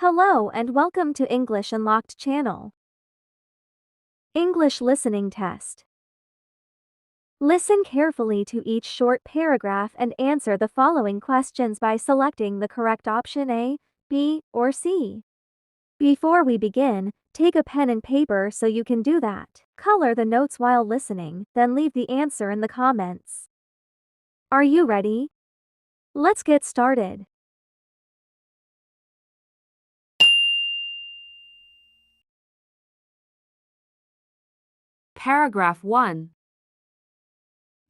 Hello and welcome to English Unlocked channel. English listening test. Listen carefully to each short paragraph and answer the following questions by selecting the correct option A, B, or C. Before we begin, take a pen and paper so you can do that. Color the notes while listening, then leave the answer in the comments. Are you ready? Let's get started. Paragraph 1.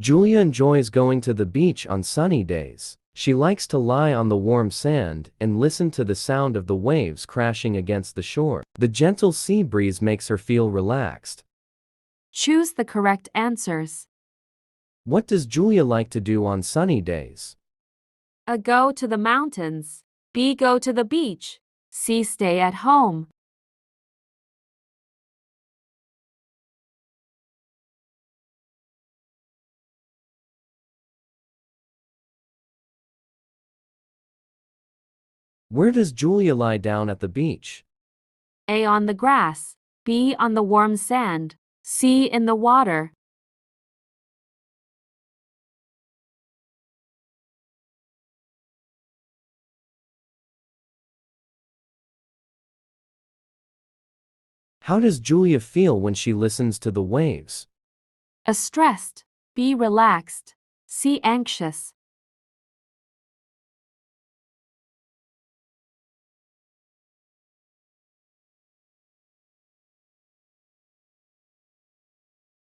Julia enjoys going to the beach on sunny days. She likes to lie on the warm sand and listen to the sound of the waves crashing against the shore. The gentle sea breeze makes her feel relaxed. Choose the correct answers. What does Julia like to do on sunny days? A. Go to the mountains. B. Go to the beach. C. Stay at home. Where does Julia lie down at the beach? A. On the grass. B. On the warm sand. C. In the water. How does Julia feel when she listens to the waves? A. Stressed. B. Relaxed. C. Anxious.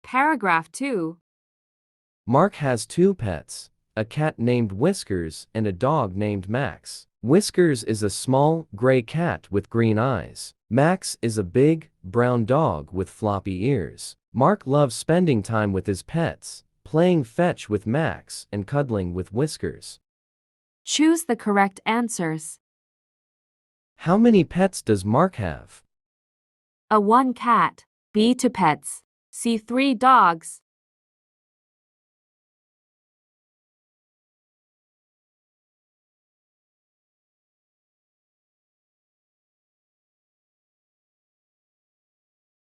Paragraph 2. Mark has two pets, a cat named Whiskers and a dog named Max. Whiskers is a small, gray cat with green eyes. Max is a big, brown dog with floppy ears. Mark loves spending time with his pets, playing fetch with Max and cuddling with Whiskers. Choose the correct answers. How many pets does Mark have? A. 1 cat. B. 2 pets. C. 3 dogs.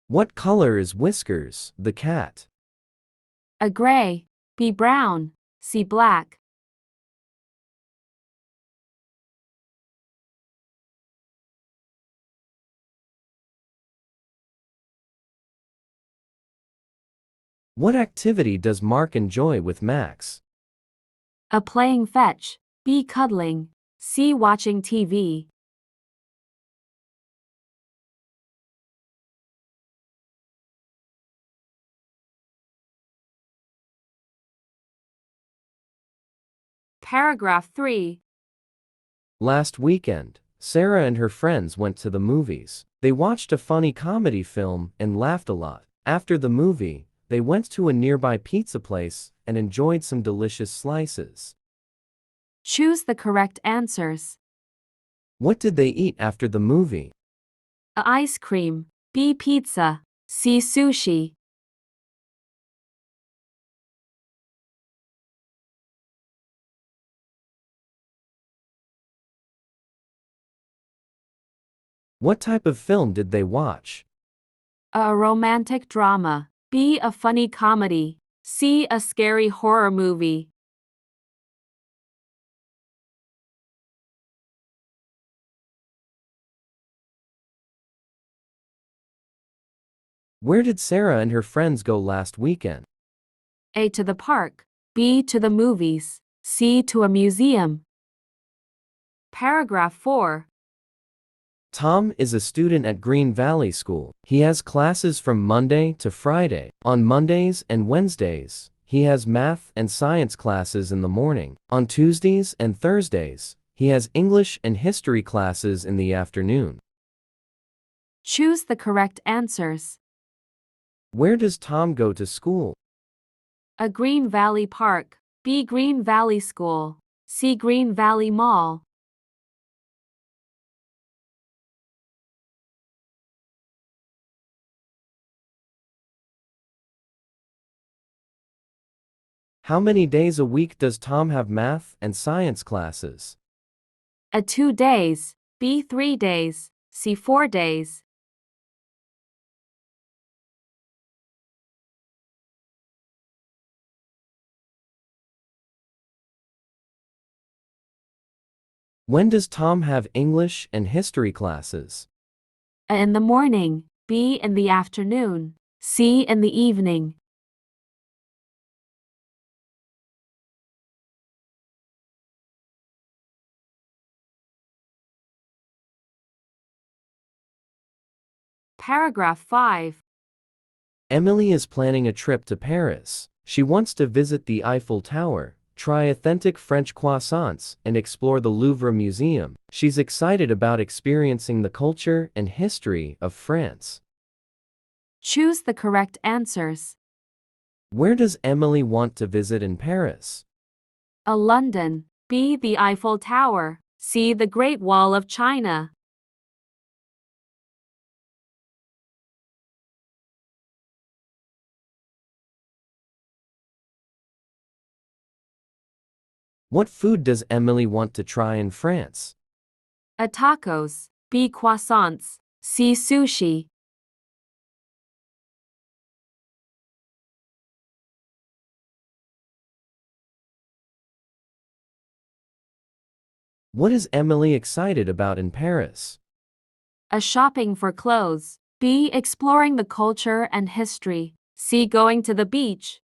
What color is Whiskers, the cat? A. Gray. B. Brown. C. Black. What activity does Mark enjoy with Max? A. Playing fetch. B. Cuddling. C. Watching TV. Paragraph 3. Last weekend, Sarah and her friends went to the movies. They watched a funny comedy film and laughed a lot. After the movie, they went to a nearby pizza place and enjoyed some delicious slices. Choose the correct answers. What did they eat after the movie? A. Ice cream. B. Pizza. C. Sushi. What type of film did they watch? A. Romantic drama. B. A funny comedy. C. A scary horror movie. Where did Sarah and her friends go last weekend? A. To the park. B. To the movies. C. To a museum. Paragraph 4. Tom is a student at Green Valley School. He has classes from Monday to Friday. On Mondays and Wednesdays, he has math and science classes in the morning. On Tuesdays and Thursdays, he has English and history classes in the afternoon. Choose the correct answers. Where does Tom go to school? A. Green Valley Park. B. Green Valley School. C. Green Valley Mall. How many days a week does Tom have math and science classes? A. 2 days. B. 3 days, C. 4 days. When does Tom have English and history classes? A. In the morning, B. In the afternoon, C. In the evening. Paragraph 5. Emily is planning a trip to Paris. She wants to visit the Eiffel Tower, try authentic French croissants, and explore the Louvre Museum. She's excited about experiencing the culture and history of France. Choose the correct answers. Where does Emily want to visit in Paris? A. London, B. The Eiffel Tower, C. The Great Wall of China. What food does Emily want to try in France? A. Tacos, B. Croissants, C. Sushi. What is Emily excited about in Paris? A. Shopping for clothes, B. Exploring the culture and history, C. Going to the beach.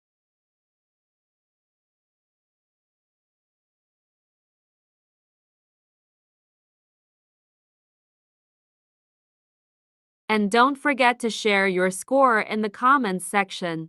And don't forget to share your score in the comments section.